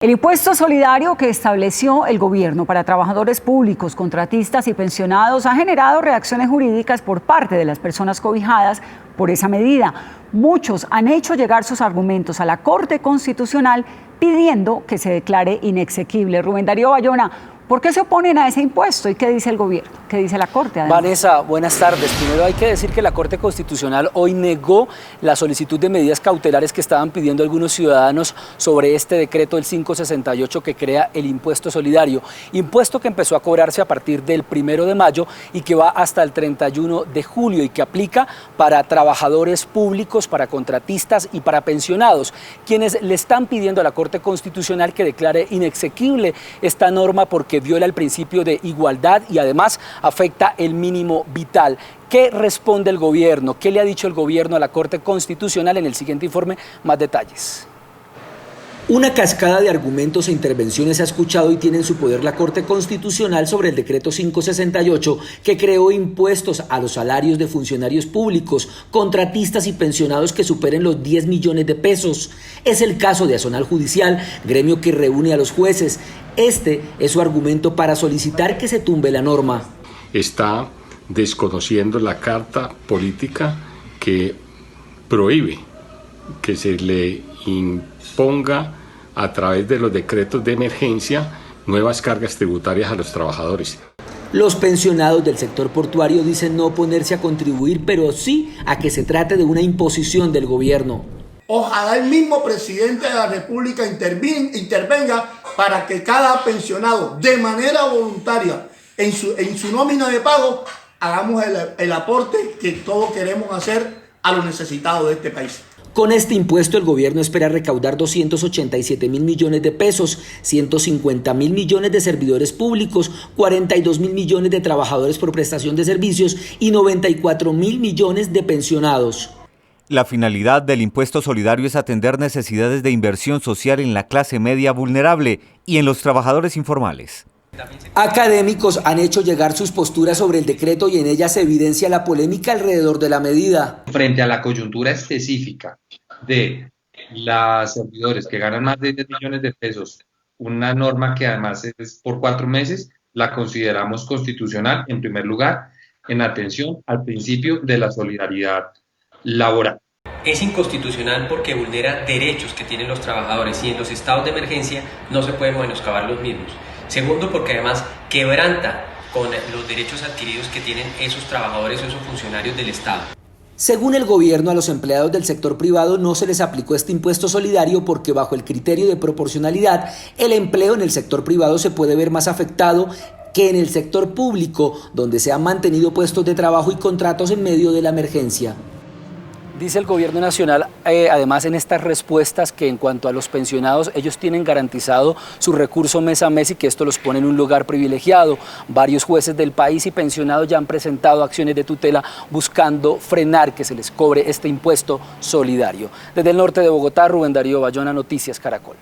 El impuesto solidario que estableció el gobierno para trabajadores públicos, contratistas y pensionados ha generado reacciones jurídicas por parte de las personas cobijadas por esa medida. Muchos han hecho llegar sus argumentos a la Corte Constitucional pidiendo que se declare inexequible. Rubén Darío Bayona, ¿por qué se oponen a ese impuesto y qué dice el gobierno? ¿Qué dice la Corte? Además? Vanessa, buenas tardes. Primero hay que decir que la Corte Constitucional hoy negó la solicitud de medidas cautelares que estaban pidiendo algunos ciudadanos sobre este decreto del 568 que crea el impuesto solidario. Impuesto que empezó a cobrarse a partir del 1 de mayo y que va hasta el 31 de julio y que aplica para trabajadores públicos, para contratistas y para pensionados, quienes le están pidiendo a la Corte Constitucional que declare inexequible esta norma porque viola el principio de igualdad y además afecta el mínimo vital. ¿Qué responde el gobierno? ¿Qué le ha dicho el gobierno a la Corte Constitucional? En el siguiente informe, más detalles. Una cascada de argumentos e intervenciones ha escuchado y tiene en su poder la Corte Constitucional sobre el decreto 568 que creó impuestos a los salarios de funcionarios públicos, contratistas y pensionados que superen los 10 millones de pesos. Es el caso de Azonal Judicial, gremio que reúne a los jueces. Este es su argumento para solicitar que se tumbe la norma. Está desconociendo la carta política que prohíbe que se le imponga a través de los decretos de emergencia nuevas cargas tributarias a los trabajadores. Los pensionados del sector portuario dicen no oponerse a contribuir, pero sí a que se trate de una imposición del gobierno. Ojalá el mismo presidente de la República intervenga para que cada pensionado, de manera voluntaria, en su nómina de pago, hagamos el aporte que todos queremos hacer a los necesitados de este país. Con este impuesto el gobierno espera recaudar 287.000 millones de pesos, 150.000 millones de servidores públicos, 42.000 millones de trabajadores por prestación de servicios y 94.000 millones de pensionados. La finalidad del impuesto solidario es atender necesidades de inversión social en la clase media vulnerable y en los trabajadores informales. Académicos han hecho llegar sus posturas sobre el decreto y en ellas se evidencia la polémica alrededor de la medida. Frente a la coyuntura específica de los servidores que ganan más de 10 millones de pesos, una norma que además es por 4 meses, la consideramos constitucional en primer lugar, en atención al principio de la solidaridad laboral. Es inconstitucional porque vulnera derechos que tienen los trabajadores y en los estados de emergencia no se pueden menoscabar los mismos. Segundo, porque además quebranta con los derechos adquiridos que tienen esos trabajadores o esos funcionarios del Estado. Según el gobierno, a los empleados del sector privado no se les aplicó este impuesto solidario porque bajo el criterio de proporcionalidad, el empleo en el sector privado se puede ver más afectado que en el sector público, donde se han mantenido puestos de trabajo y contratos en medio de la emergencia. Dice el gobierno nacional, además en estas respuestas, que en cuanto a los pensionados, ellos tienen garantizado su recurso mes a mes y que esto los pone en un lugar privilegiado. Varios jueces del país y pensionados ya han presentado acciones de tutela buscando frenar que se les cobre este impuesto solidario. Desde el norte de Bogotá, Rubén Darío Bayona, Noticias Caracol.